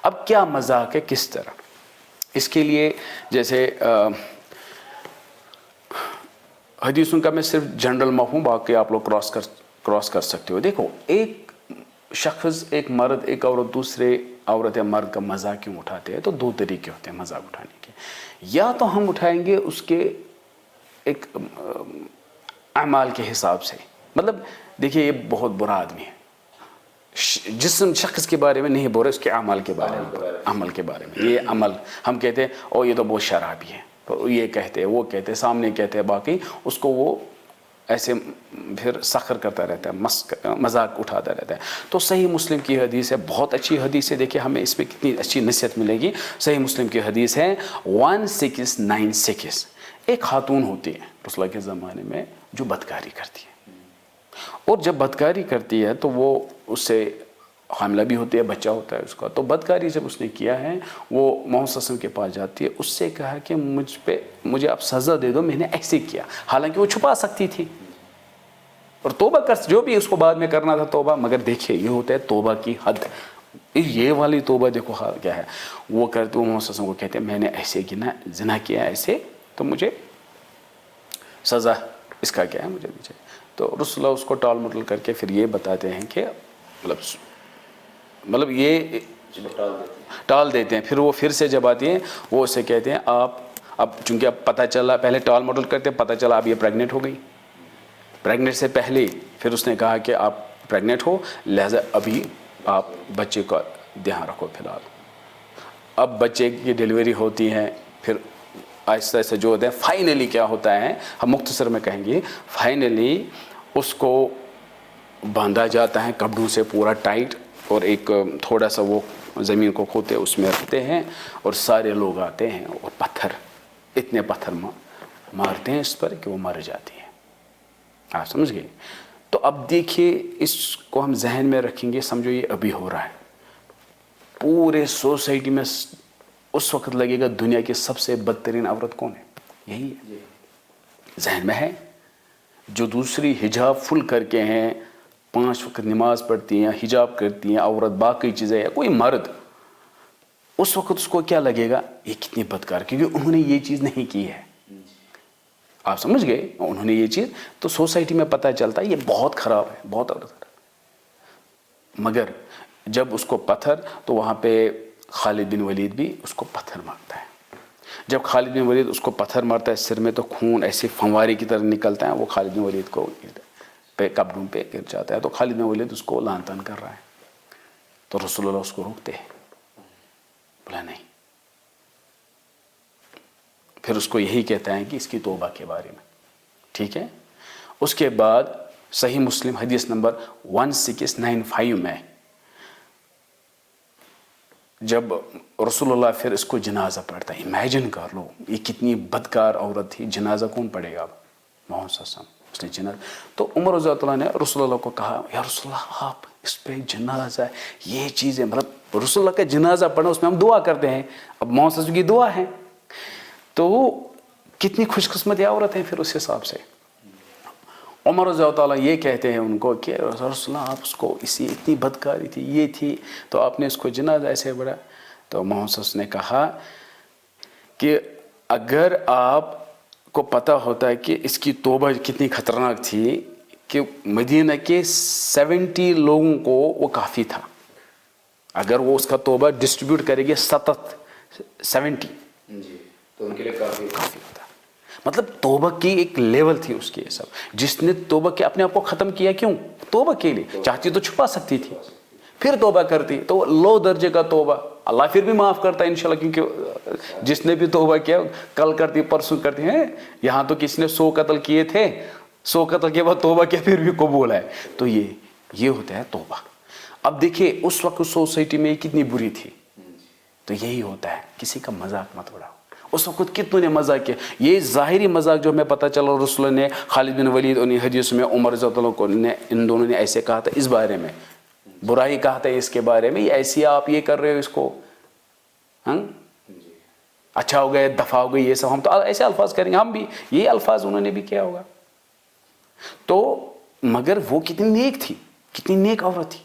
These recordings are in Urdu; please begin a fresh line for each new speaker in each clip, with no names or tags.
اب کیا مذاق ہے, کس طرح؟ اس کے لیے جیسے حدیثوں کا میں صرف جنرل مفہوم, باقی آپ لوگ کراس کر سکتے ہو. دیکھو, ایک شخص, ایک مرد, ایک عورت دوسرے عورت یا مرد کا مذاق کیوں اٹھاتے ہیں؟ تو دو طریقے ہوتے ہیں مذاق اٹھانے کے. یا تو ہم اٹھائیں گے اس کے ایک اعمال کے حساب سے, مطلب دیکھیے یہ بہت برا آدمی ہے, جسم شخص کے بارے میں نہیں بول رہے, اس کے اعمال کے بارے میں, عمل کے بارے میں. یہ عمل ہم کہتے ہیں او یہ تو بہت شرابی ہے, تو یہ کہتے ہیں, وہ کہتے ہیں, سامنے کہتے ہیں, باقی اس کو وہ ایسے پھر سخر کرتا رہتا ہے, مذاق اٹھاتا رہتا ہے. تو صحیح مسلم کی حدیث ہے, بہت اچھی حدیث ہے. دیکھیں ہمیں اس میں کتنی اچھی نصیحت ملے گی. صحیح مسلم کی حدیث ہے 1696. ایک خاتون ہوتی ہے رسول اللہ کے زمانے میں جو بدکاری کرتی ہے, اور جب بدکاری کرتی ہے تو وہ اس سے حاملہ بھی ہوتی ہے, بچہ ہوتا ہے اس کا. تو بدکاری جب اس نے کیا ہے, وہ محمد صلی اللہ علیہ وسلم کے پاس جاتی ہے, اس سے کہا کہ مجھے آپ سزا دے دو, میں نے ایسے کیا. حالانکہ وہ چھپا سکتی تھی اور توبہ کر, جو بھی اس کو بعد میں کرنا تھا توبہ. مگر دیکھیے یہ ہوتا ہے توبہ کی حد, یہ والی توبہ دیکھو کیا ہے. وہ کرتے, وہ محمد صلی اللہ علیہ وسلم کو کہتے ہیں میں نے ایسے زنا کیا ایسے, تو مجھے سزا اس کا کیا ہے, مجھے دیجیے. تو رسول اللہ اس کو ٹال مٹول کر کے پھر یہ بتاتے ہیں کہ مطلب یہ ٹال دیتے ہیں. پھر وہ پھر سے جب آتی ہیں, وہ اسے کہتے ہیں آپ اب چونکہ اب پتہ چلا, پہلے ٹال مٹول کرتے ہیں, پتہ چلا اب یہ پریگننٹ ہو گئی. پریگننٹ سے پہلے پھر اس نے کہا کہ آپ پریگننٹ ہو, لہذا ابھی آپ بچے کا دھیان رکھو فی الحال. اب بچے کی ڈیلیوری ہوتی ہے, پھر آہستہ آہستہ جو ہوتا ہے, فائنلی کیا ہوتا ہے, ہم مختصر میں کہیں گے, فائنلی اس کو باندھا جاتا ہے کپڑوں سے پورا ٹائٹ, اور ایک تھوڑا سا وہ زمین کو کھودتے اس میں رکھتے ہیں, اور سارے لوگ آتے ہیں اور پتھر, اتنے پتھر مارتے ہیں اس پر کہ وہ مر جاتی ہے. آپ سمجھ گئے؟ تو اب دیکھیے اس کو ہم ذہن میں رکھیں گے, سمجھو یہ ابھی ہو رہا ہے. پورے سوسائٹی میں اس وقت لگے گا دنیا کی سب سے بدترین عورت کون ہے, یہی ہے. ذہن میں ہے جو دوسری حجاب فل کر کے ہیں, 5 وقت نماز پڑھتی ہیں, حجاب کرتی ہیں عورت, باقی چیزیں, یا کوئی مرد, اس وقت اس کو کیا لگے گا, یہ کتنی بدکار, کیونکہ انہوں نے یہ چیز نہیں کی ہے. آپ سمجھ گئے, انہوں نے یہ چیز, تو سوسائٹی میں پتہ چلتا ہے یہ بہت خراب ہے, بہت عورت خراب. مگر جب اس کو پتھر, تو وہاں پہ خالد بن ولید بھی اس کو پتھر مارتا ہے. جب خالد بن ولید اس کو پتھر مارتا ہے سر میں, تو خون ایسے فنواری کی طرح نکلتا ہے, وہ خالد بن ولید کو کپڑوں پہ گر جاتا ہے. تو خالد بن ولید اس کو لعن طعن کر رہا ہے. تو رسول اللہ اس کو روکتے ہیں, بولا نہیں. پھر اس کو یہی کہتا ہے کہ اس کی توبہ کے بارے میں, ٹھیک ہے. اس کے بعد صحیح مسلم حدیث نمبر 1695 میں جب رسول اللہ پھر اس کو جنازہ پڑھتا ہے, امیجن کر لو یہ کتنی بدکار عورت تھی, جنازہ کون پڑھے گا؟ محمد صلی اللہ علیہ وسلم. اس نے جنازہ, تو عمر رضی اللہ عنہ نے رسول اللہ کو کہا یا رسول اللہ آپ اس پہ جنازہ ہے, یہ چیزیں, مطلب رسول اللہ کا جنازہ پڑھنا, اس میں ہم دعا کرتے ہیں, اب محمد صلی اللہ علیہ وسلم کی دعا ہے, تو وہ کتنی خوش قسمت عورت ہیں. پھر اس حساب سے عمر رضی اللہ تعالیٰ یہ کہتے ہیں ان کو کہ رسول اللہ آپ اس کو اسی اتنی بدکاری تھی, یہ تھی, تو آپ نے اس کو جنازہ ایسے بڑھا. تو محمد صلی اللہ علیہ وسلم نے کہا کہ اگر آپ کو پتہ ہوتا ہے کہ اس کی توبہ کتنی خطرناک تھی, کہ مدینہ کے 70 لوگوں کو وہ کافی تھا, اگر وہ اس کا توبہ ڈسٹریبیوٹ کرے گی 70
تو ان کے لیے کافی
ہوتا. مطلب توبہ کی ایک لیول تھی اس کی. یہ سب جس نے توبہ کے اپنے آپ کو ختم کیا, کیوں؟ توبہ کے لیے. چاہتی تو چھپا سکتی تھی, پھر توبہ کرتی, تو لو درجے کا توبہ, اللہ پھر بھی معاف کرتا ہے انشاءاللہ, کیونکہ جس نے بھی توبہ کیا کل کرتی پرسوں کرتی ہیں. یہاں تو کسی نے 100 قتل کیے تھے, 100 قتل کے بعد توبہ کیا پھر بھی قبول ہے. تو یہ ہوتا ہے توبہ. اب دیکھیے اس وقت سوسائٹی میں کتنی بری تھی. تو یہی ہوتا ہے, کسی کا مذاق مت اڑاؤ. اس وقت کتنوں نے مذاق کیا. یہ ظاہری مذاق جو ہمیں پتہ چلا رسول نے خالد بن ولید انہیں حدیث میں, عمر رضی اللہ عنہ کو ان دونوں نے ایسے کہا تھا اس بارے میں, برائی کہا تھا اس کے بارے میں, یہ ایسی آپ یہ کر رہے ہو اس کو, ہاں اچھا ہو گیا, دفع ہو گئی, یہ سب. ہم تو ایسے الفاظ کریں گے, ہم بھی یہ الفاظ انہوں نے بھی کیا ہوگا. تو مگر وہ کتنی نیک تھی, کتنی نیک عورت تھی.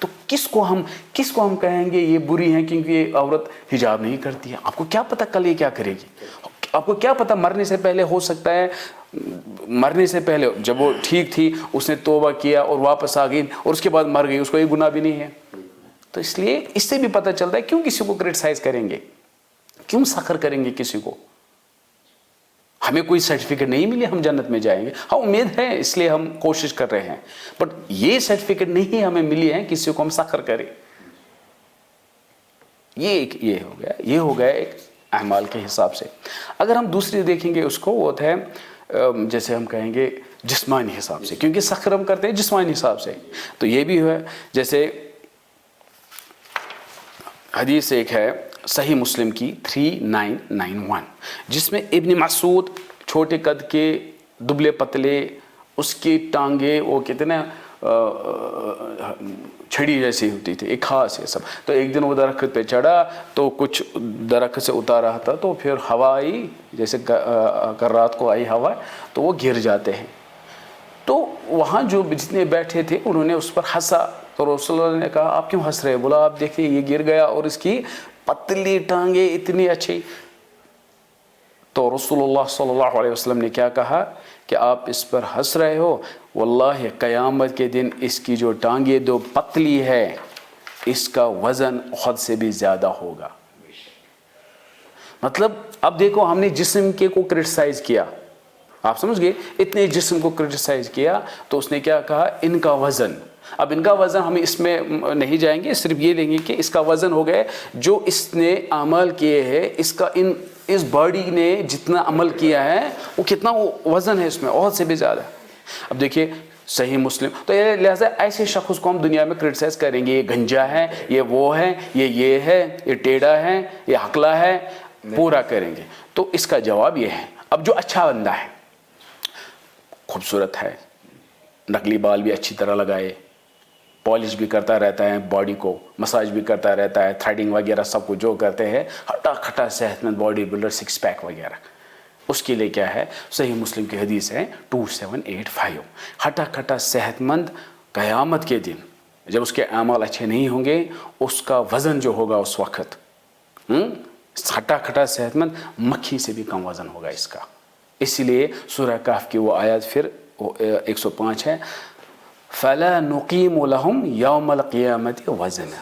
تو کس کو ہم کہیں گے یہ بری ہیں کیونکہ یہ عورت حجاب نہیں کرتی ہے؟ آپ کو کیا پتہ کل یہ کیا کرے گی؟ آپ کو کیا پتہ مرنے سے پہلے ہو سکتا ہے، مرنے سے پہلے جب وہ ٹھیک تھی اس نے توبہ کیا اور واپس آ گئی اور اس کے بعد مر گئی، اس کو یہ گناہ بھی نہیں ہے؟ تو اس لیے اس سے بھی پتہ چلتا ہے کیوں کسی کو کرٹیسائز کریں گے، کیوں سخر کریں گے کسی کو؟ ہمیں کوئی سرٹیفکیٹ نہیں ملی ہم جنت میں جائیں گے، ہاں امید ہے اس لیے ہم کوشش کر رہے ہیں، بٹ یہ سرٹیفکیٹ نہیں ہمیں ملی ہے کسی کو ہم سخر کریں۔ یہ ہو گیا ایک اعمال کے حساب سے۔ اگر ہم دوسری دیکھیں گے اس کو، وہ ہے جیسے ہم کہیں گے جسمانی حساب سے، کیونکہ سخر ہم کرتے ہیں جسمانی حساب سے، تو یہ بھی ہے۔ جیسے حدیث ایک ہے صحیح مسلم کی 3991، جس میں ابن مسعود چھوٹے قد کے دبلے پتلے، اس کی ٹانگیں وہ کہتے ہیں نا چھڑی جیسی ہوتی تھی، ایک خاص ہے سب۔ تو ایک دن وہ درخت پہ چڑھا تو کچھ درخت سے اتار رہا تھا، تو پھر ہوا آئی، جیسے کر رات کو آئی ہوا، تو وہ گر جاتے ہیں۔ تو وہاں جو جتنے بیٹھے تھے انہوں نے اس پر ہنسا، تو رسول اللہ نے کہا آپ کیوں ہنس رہے؟ بولا آپ دیکھیں یہ گر گیا اور اس کی پتلی ٹانگیں اتنی اچھی۔ تو رسول اللہ صلی اللہ علیہ وسلم نے کیا کہا کہ آپ اس پر ہنس رہے ہو، واللہ قیامت کے دن اس کی جو ٹانگیں دو پتلی ہے اس کا وزن خود سے بھی زیادہ ہوگا۔ مطلب اب دیکھو ہم نے جسم کے کو کرٹیسائز کیا، آپ سمجھ گئے، اتنے جسم کو کرٹیسائز کیا، تو اس نے کیا کہا ان کا وزن۔ اب ان کا وزن ہم اس میں نہیں جائیں گے، صرف یہ دیں گے کہ اس کا وزن ہو گیا جو اس نے عمل کیے ہیں، اس باڈی نے جتنا عمل کیا ہے وہ کتنا وزن ہے اس میں، بہت سے بھی زیادہ۔ اب دیکھیے صحیح مسلم، تو لہٰذا ایسے شخص کو ہم دنیا میں کرٹیسائز کریں گے، یہ گنجا ہے، یہ وہ ہے، یہ ہے، یہ ٹیڑھا ہے، یہ ہکلا ہے، پورا کریں گے۔ تو اس کا جواب یہ ہے، اب جو اچھا بندہ ہے، خوبصورت ہے، نقلی بال بھی اچھی طرح لگائے، پالش بھی کرتا رہتا ہے، باڈی کو مساج بھی کرتا رہتا ہے، تھریڈنگ وغیرہ سب کچھ جو کرتے ہیں، ہٹا کھٹا صحت مند باڈی بلڈر، سکس پیک وغیرہ، اس کے لیے کیا ہے؟ صحیح مسلم کی حدیث ہے 2785، ہٹا کھٹا صحت مند قیامت کے دن جب اس کے اعمال اچھے نہیں ہوں گے، اس کا وزن جو ہوگا اس وقت ہٹا کھٹا صحت مند مکھی سے بھی کم وزن ہوگا اس کا۔ اسی لیے سورہ کہف کی وہ آیت پھر 105 ہے، فَلَا نُقِيمُ لَهُمْ يَوْمَ الْقِيَامَةِ وَزْنًا۔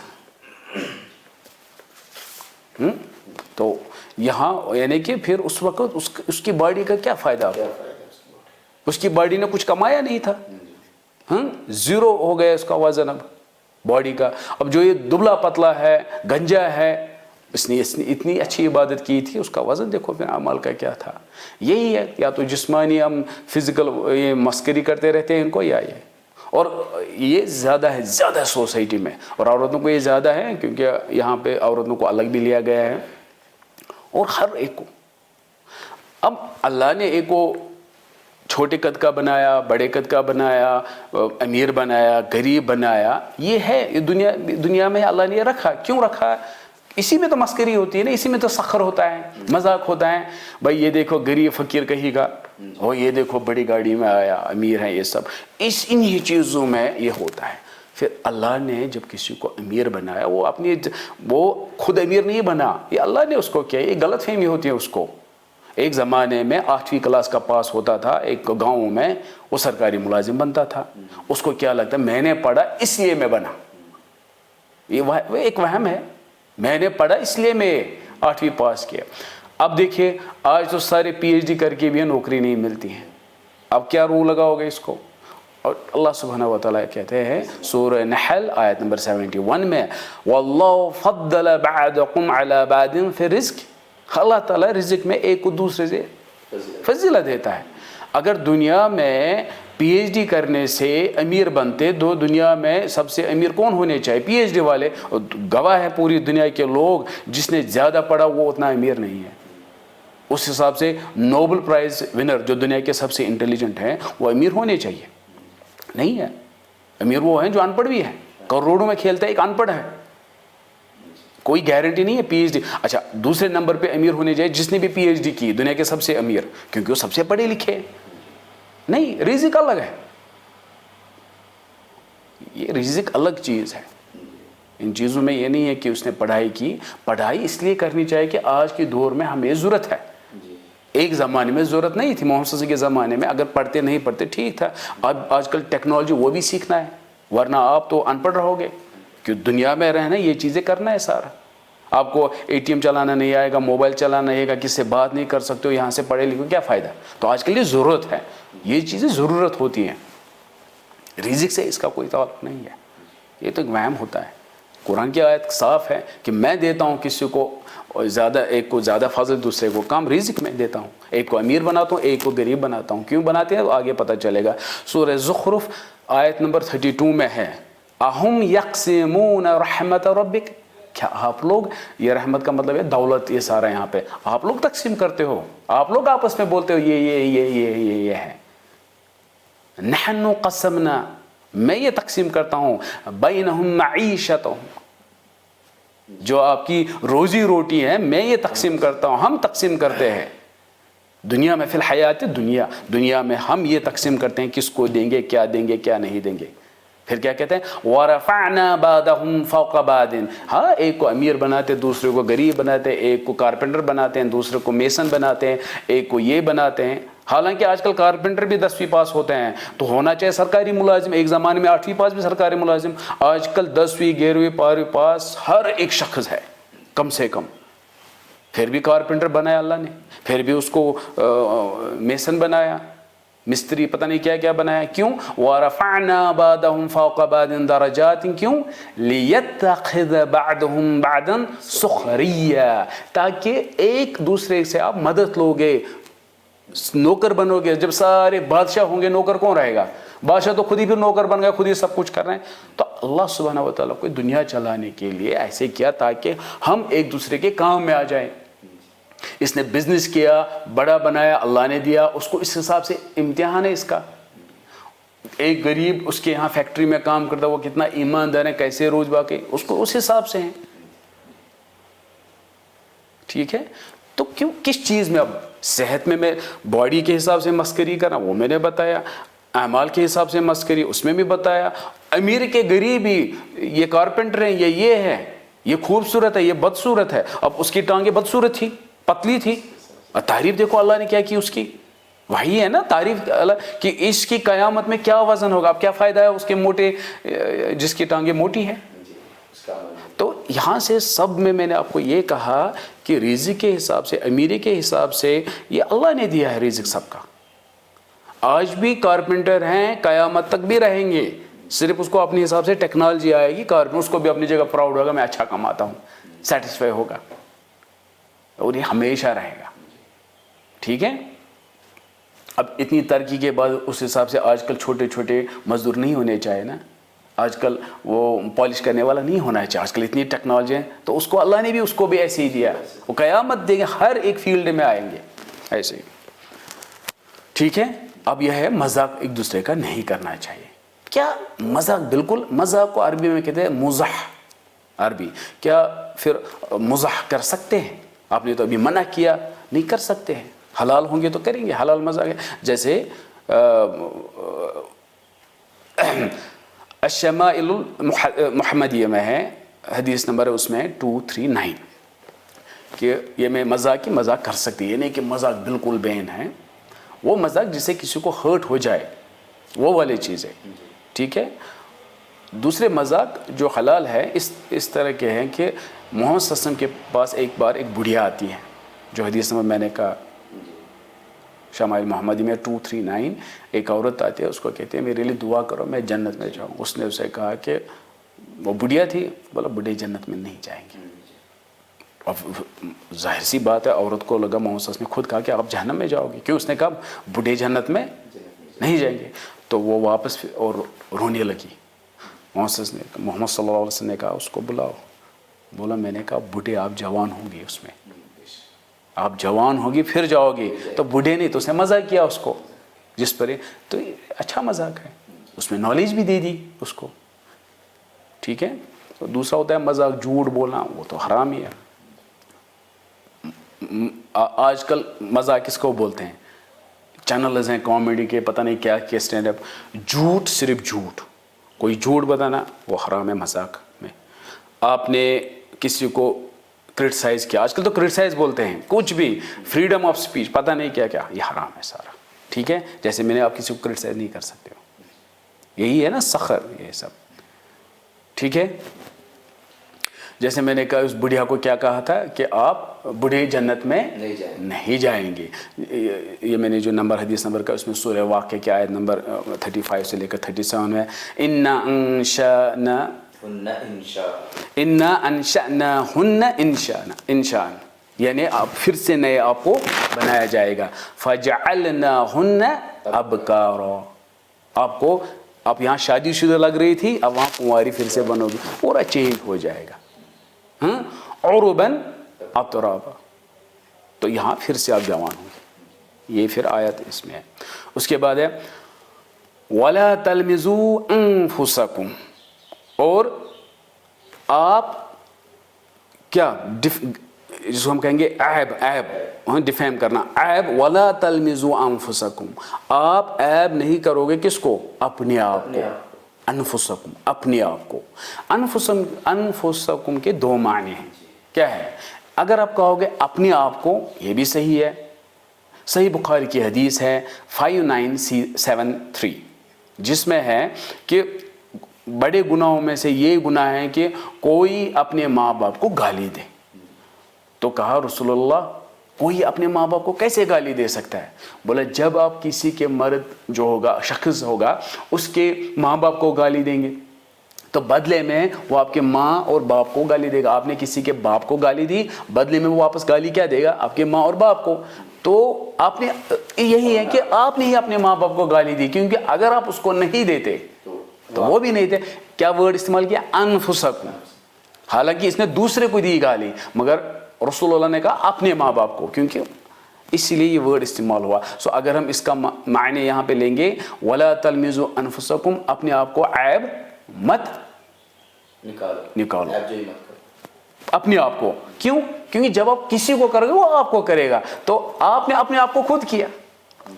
تو یہاں یعنی کہ پھر اس وقت اس کی باڈی کا کیا فائدہ ہوگا؟ اس کی باڈی نے کچھ کمایا نہیں تھا، زیرو ہو گیا اس کا وزن اب باڈی کا۔ اب جو یہ دبلا پتلا ہے، گنجا ہے، اس نے اتنی اچھی عبادت کی تھی، اس کا وزن دیکھو پھر اعمال کا کیا تھا۔ یہی ہے، یا تو جسمانی ہم فزیکل یہ مسکری کرتے رہتے ہیں ان کو، یا یہ، اور یہ زیادہ ہے زیادہ سوسائٹی میں، اور عورتوں کو یہ زیادہ ہے کیونکہ یہاں پہ عورتوں کو الگ بھی لیا گیا ہے، اور ہر ایک کو اب اللہ نے ایک کو چھوٹے قد کا بنایا، بڑے قد کا بنایا، امیر بنایا، غریب بنایا، یہ ہے، یہ دنیا میں اللہ نے یہ رکھا۔ کیوں رکھا؟ اسی میں تو مسکری ہوتی ہے نا، اسی میں تو سخر ہوتا ہے، مذاق ہوتا ہے۔ بھائی یہ دیکھو غریب فقیر کہی گا، وہ یہ دیکھو بڑی گاڑی میں آیا، امیر ہے، یہ سب انہی چیزوں میں یہ ہوتا ہے۔ پھر اللہ نے جب کسی کو امیر بنایا، وہ خود امیر نہیں بنا، یہ اللہ نے اس کو کیا، یہ غلط فہمی ہوتی ہے اس کو۔ ایک زمانے میں 8ویں کلاس کا پاس ہوتا تھا ایک گاؤں میں، وہ سرکاری ملازم بنتا تھا، اس کو کیا لگتا ہے میں نے پڑھا اس لیے میں بنا، یہ ایک وہم ہے، میں نے پڑھا اس لیے میں 8ویں پاس کیا۔ اب دیکھیے آج تو سارے PhD کر کے بھی نوکری نہیں ملتی ہیں، اب کیا رو لگاؤ گے اس کو؟ اور اللہ سبحانہ وتعالیٰ کہتے ہیں سورہ نحل آیت نمبر 71 میں، وَاللَّهُ فَضَّلَ بَعْضَكُمْ عَلَى بَعْضٍ فِي الرِّزْقِ، اللہ تعالیٰ رزق میں ایک کو دوسرے سے فضیلت دیتا ہے۔ اگر دنیا میں PhD کرنے سے امیر بنتے، دنیا میں سب سے امیر کون ہونے چاہیے؟ PhD والے، گواہ ہے پوری دنیا کے لوگ، جس نے زیادہ پڑھا وہ اتنا امیر نہیں ہے۔ اس حساب سے نوبل پرائز ونر جو دنیا کے سب سے انٹیلیجنٹ ہیں وہ امیر ہونے چاہیے، نہیں ہے۔ امیر وہ ہیں جو ان پڑھ بھی ہے، کروڑوں میں کھیلتا ہے ایک ان پڑھ ہے، کوئی گارنٹی نہیں ہے PhD۔ اچھا دوسرے نمبر پہ امیر ہونے چاہیے جس نے بھی PhD کی، دنیا کے سب سے امیر، کیونکہ وہ سب سے پڑھے لکھے، نہیں، رزق الگ ہے، یہ رزق الگ چیز ہے۔ ان چیزوں میں یہ نہیں ہے کہ اس نے پڑھائی کی. پڑھائی اس لیے کرنی چاہیے کہ آج کے دور میں ہمیں ضرورت ہے. ایک زمانے میں ضرورت نہیں تھی, محمد صلی اللہ علیہ وسلم کے زمانے میں اگر پڑھتے نہیں پڑھتے ٹھیک تھا. اب آج کل ٹیکنالوجی وہ بھی سیکھنا ہے, ورنہ آپ تو ان پڑھ رہو گے. کہ دنیا میں رہنا یہ چیزیں کرنا ہے سارا. آپ کو اے ٹی ایم چلانا نہیں آئے گا, موبائل چلانا نہیں آئے گا, کس سے بات نہیں کر سکتے ہو, یہاں سے پڑھے لکھو کیا فائدہ. تو آج کل یہ ضرورت ہے, یہ چیزیں ضرورت ہوتی ہیں. رزق سے اس کا کوئی تعلق نہیں ہے, یہ تو ایک وہم ہوتا ہے. قرآن کی آیت صاف ہے کہ میں دیتا ہوں کسی کو زیادہ, ایک کو زیادہ فضل دوسرے کو کم. رزق میں دیتا ہوں, ایک کو امیر بناتا ہوں ایک کو غریب بناتا ہوں. کیوں بناتے ہیں آگے پتہ چلے گا. سورہ زخرف آیت نمبر 32 میں ہے, اہم یقسمون رحمت ربک, کیا آپ لوگ, یہ رحمت کا مطلب ہے دولت, یہ سارا یہاں پہ آپ لوگ تقسیم کرتے ہو, آپ لوگ آپس میں بولتے ہو یہ ہے. نحن قسمنا, میں یہ تقسیم کرتا ہوں, بینہم معیشتہم, جو آپ کی روزی روٹی ہے میں یہ تقسیم کرتا ہوں, ہم تقسیم کرتے ہیں. دنیا میں فی الحیات دنیا میں ہم یہ تقسیم کرتے ہیں کس کو دیں گے, کیا دیں گے, کیا نہیں دیں گے. پھر کیا کہتے ہیں, وَرَفَعْنَا بَعْضَهُمْ فَوْقَ بَعْضٍ, ہاں ایک کو امیر بناتے دوسرے کو غریب بناتے, ایک کو کارپینٹر بناتے ہیں دوسرے کو میسن بناتے ہیں, ایک کو یہ بناتے ہیں. حالانکہ آج کل کارپینٹر بھی 10ویں پاس ہوتے ہیں, تو ہونا چاہیے سرکاری ملازم. ایک زمانے میں 8ویں پاس بھی سرکاری ملازم, آج کل 10ویں 11ویں 12ویں پاس ہر ایک شخص ہے کم سے کم. پھر بھی کارپینٹر بنایا اللہ نے, پھر بھی اس کو میسن بنایا, مستری پتہ نہیں کیا کیا بنایا. کیوں؟ وَرَفَعْنَا بَعْضَهُمْ فَوْقَ بَعْضٍ دَرَجَاتٍ, کیوں؟ لِيَتَّخِذَ بَعْضُهُمْ بَعْضًا سُخْرِيًّا, تاکہ ایک دوسرے سے آپ مدد لوگے, نوکر بنو گے. جب سارے بادشاہ ہوں گے نوکر کون رہے گا؟ بادشاہ تو خود ہی پھر نوکر بن گیا, خود ہی سب کچھ کر رہے ہیں. تو اللہ سبحانہ و تعالیٰ کو دنیا چلانے کے لیے ایسے کیا تاکہ ہم ایک دوسرے کے کام میں آ جائیں. اس نے بزنس کیا, بڑا بنایا, اللہ نے دیا اس کو, اس حساب سے امتحان ہے اس کا. ایک غریب اس کے یہاں فیکٹری میں کام کرتا, وہ کتنا ایماندار ہے, کیسے روز باقی, اس کو اس حساب سے ہیں. ٹھیک ہے, تو کیوں کس چیز میں, اب صحت میں باڈی کے حساب سے مسکری کرنا وہ میں نے بتایا, اعمال کے حساب سے مسکری اس میں بھی بتایا. امیر کے غریب ہی, یہ کارپینٹر ہیں, یہ ہے, یہ خوبصورت ہے, یہ بدصورت ہے. اب اس کی ٹانگیں بدصورت تھی, پتلی تھی, اور تعریف دیکھو اللہ نے کیا کی اس کی. وہی ہے نا تعریف اللہ کہ اس کی قیامت میں کیا وزن ہوگا. اب کیا فائدہ ہے اس کے موٹے, جس کی ٹانگیں موٹی ہیں. تو یہاں سے سب میں نے آپ کو یہ کہا کہ رزق کے حساب سے, امیری کے حساب سے یہ اللہ نے دیا ہے رزق سب کا. آج بھی کارپینٹر ہیں, قیامت تک بھی رہیں گے, صرف اس کو اپنے حساب سے ٹیکنالوجی آئے گی. کارپینٹر اس کو بھی اپنی جگہ پراؤڈ ہوگا, میں اچھا کماتا ہوں, سیٹسفائی ہوگا, اور یہ ہمیشہ رہے گا. ٹھیک ہے. اب اتنی ترقی کے بعد اس حساب سے آج کل چھوٹے چھوٹے مزدور نہیں ہونے چاہیے نا. آج کل وہ پالش کرنے والا نہیں ہونا چاہیے. آج کل اتنی ٹیکنالوجی ہے, تو اس کو اللہ نے بھی اس کو بھی ایسے ہی دیا. وہ قیامت دیں گے, ہر ایک فیلڈ میں آئیں گے ایسے ہی. ٹھیک ہے. اب یہ ہے مذاق ایک دوسرے کا نہیں کرنا چاہیے. کیا مذاق, بالکل مذاق کو عربی میں کہتے ہیں مزاح. عربی کیا پھر مزاح کر سکتے ہیں؟ آپ نے تو ابھی منع کیا, نہیں کر سکتے ہیں. حلال ہوں گے تو کریں گے, حلال مذاق ہے. جیسے الشمائل المحمدیہ میں ہے, حدیث نمبر ہے اس میں 239, کہ یہ میں مذاق کی مذاق کر سکتی. یہ نہیں کہ مذاق بالکل بین ہے, وہ مذاق جسے کسی کو ہرٹ ہو جائے وہ والی چیز ہے. ٹھیک ہے. دوسرے مذاق جو حلال ہے اس طرح کے ہیں کہ محمد صلی اللہ علیہ وسلم کے پاس ایک بار ایک بڑھیا آتی ہے, جو حدیث نمبر میں نے کہا شمائل محمدی میں 239, ایک عورت آتی ہے, اس کو کہتے ہیں میرے لیے دعا کرو میں جنت میں جاؤں. اس نے اسے کہا کہ وہ بڑھیا تھی, بولا بڑھے جنت میں نہیں جائیں گے. اب ظاہر سی بات ہے, عورت کو لگا محمد صلی اللہ علیہ وسلم نے خود کہا کہ آپ جہنم میں جاؤ گے. کیوں؟ اس نے کہا بڑھے جنت میں نہیں جائیں گے. تو وہ واپس اور رونے لگی. محمد صلی اللہ علیہ وسلم نے کہا اس کو بلاؤ. بولا میں نے کہا بڑھے آپ جوان ہوں گے, اس میں آپ جوان ہوگی پھر جاؤ گے, تو بوڑھے نہیں. تو اس نے مزاق کیا اس کو جس پر, تو اچھا مذاق ہے, اس میں نالج بھی دے دی اس کو. ٹھیک ہے. تو دوسرا ہوتا ہے مذاق جھوٹ بولنا, وہ تو حرام ہی ہے. آج کل مذاق کس کو بولتے ہیں, چینلز ہیں کامیڈی کے, پتہ نہیں کیا کیا اسٹینڈ اپ. جھوٹ, صرف جھوٹ, کوئی جھوٹ بتانا وہ حرام ہے مذاق میں. آپ نے کسی کو کرٹیسائز کیا, آج کل تو کرٹیسائز بولتے ہیں, کچھ بھی فریڈم آف اسپیچ پتہ نہیں کیا کیا, یہ حرام ہے سارا. ٹھیک ہے, جیسے میں نے آپ کسی کو کرٹیسائز نہیں کر سکتے ہو, یہی ہے نا سخر یہ سب. ٹھیک ہے, جیسے میں نے کہا اس بڑھیا کو کیا کہا تھا کہ آپ بوڑھے جنت میں نہیں جائیں گے. یہ میں نے جو نمبر حدیث نمبر کا اس میں سورہ واقعہ کی آیت نمبر 35 سے لے کر 37 میں انا انشأناہن انشاء, یعنی آپ پھر سے نئے آپ کو بنایا جائے گا. فجعلناہن ابکارا, آپ کو آپ یہاں شادی شدہ لگ رہی تھی, اب وہاں کنواری پھر سے بنو گی, پورا چینج ہو جائے گا. عرباً اترابا, تو یہاں پھر سے آپ جوان ہوں گے. یہ پھر آیت اس میں ہے. اس کے بعد ہے وَلَا تَلْمِزُوا أَنفُسَكُمْ, اور آپ کیا جس کو ہم کہیں گے عیب ڈیفیم کرنا, عیب. وَلَا تَلْمِزُوا أَنفُسَكُمْ, آپ عیب نہیں کرو گے کس کو؟ اپنے آپ کو. انفسکم, اپنے آپ کو. انفسکم کے دو معنی ہیں. کیا ہے؟ اگر آپ کہو گے اپنے آپ کو, یہ بھی صحیح ہے. صحیح بخاری کی حدیث ہے 5973, جس میں ہے کہ بڑے گناہوں میں سے یہ گناہ ہے کہ کوئی اپنے ماں باپ کو گالی دے. تو کہا رسول اللہ کوئی اپنے ماں باپ کو کیسے گالی دے سکتا ہے؟ بولا جب آپ کسی کے مرد جو ہوگا, شخص ہوگا, اس کے ماں باپ کو گالی دیں گے تو بدلے میں وہ آپ کے ماں اور باپ کو گالی دے گا. آپ نے کسی کے باپ کو گالی دی, بدلے میں وہ واپس گالی کیا دے گا؟ آپ کے ماں اور باپ کو. تو آپ نے یہی ہے کہ آپ نے ہی اپنے ماں باپ کو گالی دی, کیونکہ اگر آپ اس کو نہیں دیتے تو وہ بھی نہیں تھے. کیا ورڈ استعمال کیا؟ انفسکم. حالانکہ اس نے دوسرے کو دی گالی, مگر رسول اللہ نے کہا اپنے ماں باپ کو, کیونکہ اسی لیے یہ ورڈ استعمال ہوا. سو اگر ہم اس کا معنی یہاں پہ لیں گے وَلَا تَلْمِزُوا أَنفُسَكُمْ, اپنے آپ کو عیب مت نکالو اپنے آپ کو. کیوں؟ کیونکہ جب آپ کسی کو کرو گے وہ آپ کو کرے گا, تو آپ نے اپنے آپ کو خود کیا.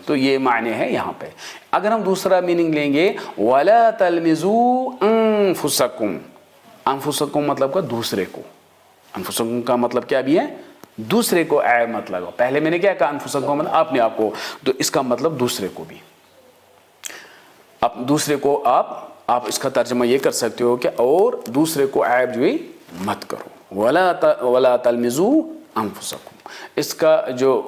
تو یہ معنی ہے یہاں پہ. اگر ہم دوسرا میننگ لیں گے وَلَا تَلْمِزُوا أَنفُسَكُمْ, انفسکم مطلب کا دوسرے کو. انفسکم کا مطلب کیا بھی ہے؟ دوسرے کو عیب مت لگاؤ. پہلے میں نے کیا کہا؟ انفسکم مطلب اپنے آپ کو, تو اس کا مطلب دوسرے کو بھی. اب دوسرے کو آپ اس کا ترجمہ یہ کر سکتے ہو کہ اور دوسرے کو عیب جو ہے مت کرو. وَلَا تَلْمِزُوا أَنفُسَكُمْ. اس کا جو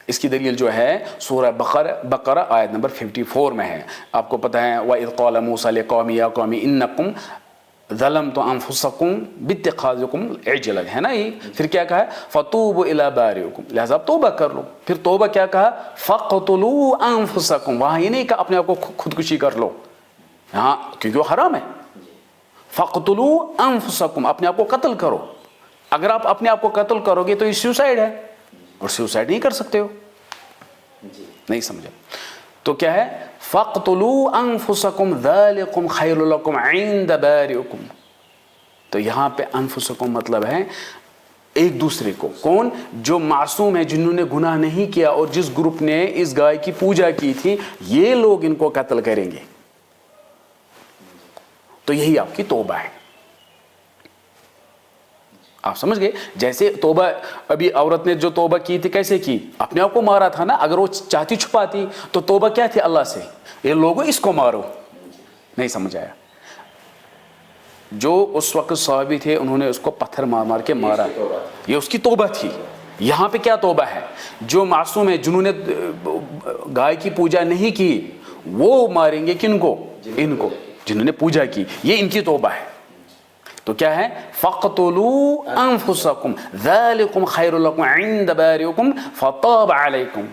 اس کی دلیل جو ہے سورہ بقرہ آیت نمبر 54 میں ہے. آپ کو پتہ ہے وَإِذْ قَالَ مُوسَىٰ لِقَوْمِهِ يَا قَوْمِ إِنَّكُمْ ظَلَمْتُمْ أَنفُسَكُمْ بِاتِّخَاذِكُمُ الْعِجْلَ, ہے نا یہ. پھر کیا کہا ہے؟ فَتُوبُوا إِلَىٰ بَارِئِكُمْ, لہذا آپ توبہ کر لو. پھر توبہ کیا کہا؟ فَاقْتُلُوا أَنفُسَكُمْ, وہاں یہ نہیں کہا اپنے آپ کو خودکشی کر لو, ہاں کیونکہ وہ حرام ہے. فَاقْتُلُوا أَنفُسَكُمْ, اپنے آپ کو قتل کرو. اگر آپ اپنے آپ کو قتل کرو گے تو یہ سیوسائڈ ہے, اور سیوسائڈ نہیں کر سکتے ہو. نہیں سمجھا؟ تو کیا ہے؟ فَاقْتُلُوا أَنفُسَكُمْ ذَلِكُمْ خَيْرٌ لَكُمْ عِنْدَ بَارِئِكُمْ. تو یہاں پہ انفسکم مطلب ہے ایک دوسرے کو. کون؟ جو معصوم ہے, جنہوں نے گناہ نہیں کیا, اور جس گروپ نے اس گائے کی پوجا کی تھی, یہ لوگ ان کو قتل کریں گے. تو یہی آپ کی توبہ ہے. آپ سمجھ گئے؟ جیسے توبہ ابھی عورت نے جو توبہ کی تھی کیسے کی؟ اپنے آپ کو مارا تھا نا. اگر وہ چاہتی چھپاتی تو توبہ کیا تھی اللہ سے؟ یہ لوگوں اس کو مارو. نہیں سمجھ آیا؟ جو اس وقت صحابی تھے انہوں نے اس کو پتھر مار مار کے مارا, یہ اس کی توبہ تھی. یہاں پہ کیا توبہ ہے؟ جو معصوم ہے, جنہوں نے گائے کی پوجا نہیں کی, وہ ماریں گے کن کو؟ ان کو جنہوں نے پوجا کی. یہ ان کی توبہ ہے. تو کیا ہے؟ فَاقْتُلُوا أَنفُسَكُمْ ذَلِكُمْ خَيْرٌ لَكُمْ عِنْدَ بَارِئِكُمْ فَتَابَ عَلَيْكُمْ.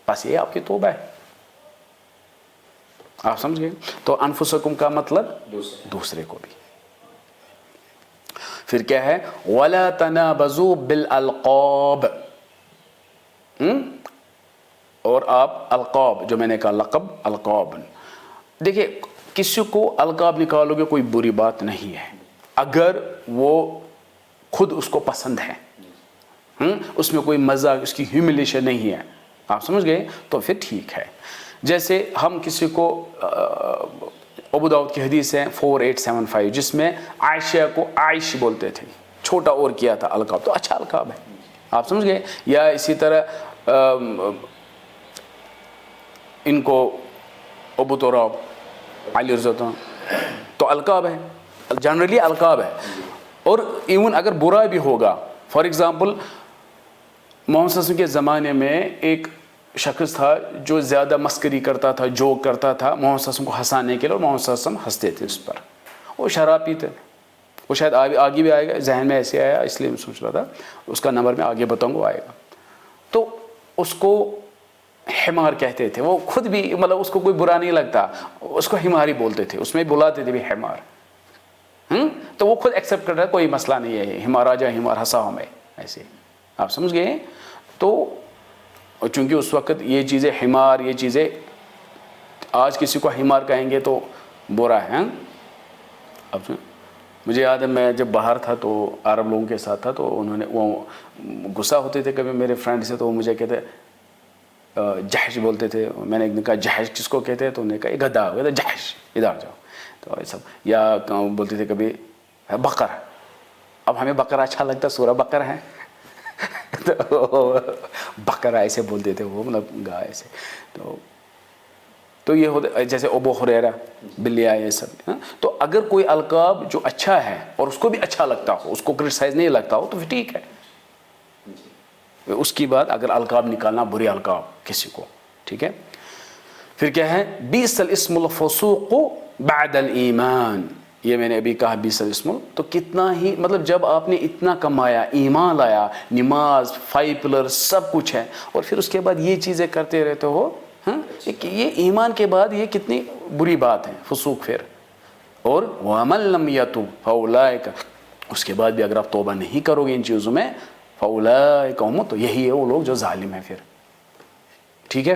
بس یہ آپ کی توبہ ہے. آپ سمجھ گئے؟ تو انفسکم کا مطلب دوسرے کو بھی. پھر کیا ہے؟ وَلَا تَنَابَزُوا بِالْأَلْقَابِ, اور آپ القاب, جو میں نے کہا لقب, القاب. دیکھیں کسی کو القاب نکالو گے کوئی بری بات نہیں ہے, اگر وہ خود اس کو پسند ہے, اس میں کوئی مزہ, اس کی ہیوملیشن نہیں ہے. آپ سمجھ گئے؟ تو پھر ٹھیک ہے. جیسے ہم کسی کو ابو داؤد کی حدیث ہے 4875 جس میں عائشہ کو عائش بولتے تھے, چھوٹا اور کیا تھا القاب, تو اچھا القاب ہے, آپ سمجھ گئے. یا اسی طرح ان کو ابو تراب, علی رضی اللہ عنہ, تو القاب ہے, جنرلی القاب ہے. اور ایون اگر برا بھی ہوگا, فار ایگزامپل محمد صلی اللہ علیہ وسلم کے زمانے میں ایک شخص تھا جو زیادہ مسکری کرتا تھا, جوک کرتا تھا محمد صلی اللہ علیہ وسلم کو ہنسانے کے لیے, اور محمد صلی اللہ علیہ وسلم ہنستے تھے اس پر. وہ شراب پیتے, وہ شاید آگے بھی آئے گا, ذہن میں ایسے آیا اس لیے میں سوچ رہا تھا, اس کا نمبر میں آگے بتاؤں گا, آئے گا. تو اس کو حمار کہتے تھے, وہ خود بھی مطلب اس کو کوئی برا نہیں لگتا, اس کو حمار ہی بولتے تھے, اس میں بلاتے تھے بھی حمار. تو وہ خود ایکسیپٹ کر رہا ہے, کوئی مسئلہ نہیں ہے, حمار آ جائے, حمار ہنسا ہمیں, ایسے. آپ سمجھ گئے. تو چونکہ اس وقت یہ چیزیں حمار, یہ چیزیں آج کسی کو حمار کہیں گے تو برا ہے. اب مجھے یاد ہے میں جب باہر تھا تو عرب لوگوں کے ساتھ تھا, تو انہوں نے وہ غصہ ہوتے تھے کبھی میرے فرینڈ سے, تو وہ مجھے کہتے جہش بولتے تھے. میں نے ایک دن کہا جہش کس کو کہتے ہیں, تو انہوں نے کہا یہ گدھا, کہتے جہش ادھر جاؤ, تو یہ سب. یا بولتے تھے کبھی بقر, اب ہمیں بقر اچھا لگتا, سورہ بقر ہے تو بقر ایسے بولتے تھے, وہ مطلب گائے ایسے. تو یہ ہوتا جیسے ابو ہریرہ, بلیا, یہ سب. تو اگر کوئی القاب جو اچھا ہے اور اس کو بھی اچھا لگتا ہو, اس کو کرٹیسائز نہیں لگتا ہو, تو پھر ٹھیک ہے. اس کی بات اگر القاب نکالنا, بری القاب کسی کو, ٹھیک ہے. پھر کیا ہے, بیس الاسم الفسوق بعد الایمان, یہ میں نے ابھی کہا 20 الاسم. تو کتنا ہی مطلب جب آپ نے اتنا کمایا, ایمان لایا, نماز 5 پلر سب کچھ ہے, اور پھر اس کے بعد یہ چیزیں کرتے رہتے ہو, یہ ایمان کے بعد یہ کتنی بری بات ہے, فسوق. پھر اور وَمَن لَمْ يَتُبْ فَأُولَٰئِكَ, اس کے بعد بھی اگر آپ توبہ نہیں کرو گے ان چیزوں میں, فَأُولَٰئِكَ هُمُ, تو یہی ہے وہ لوگ جو ظالم ہیں. پھر ٹھیک ہے.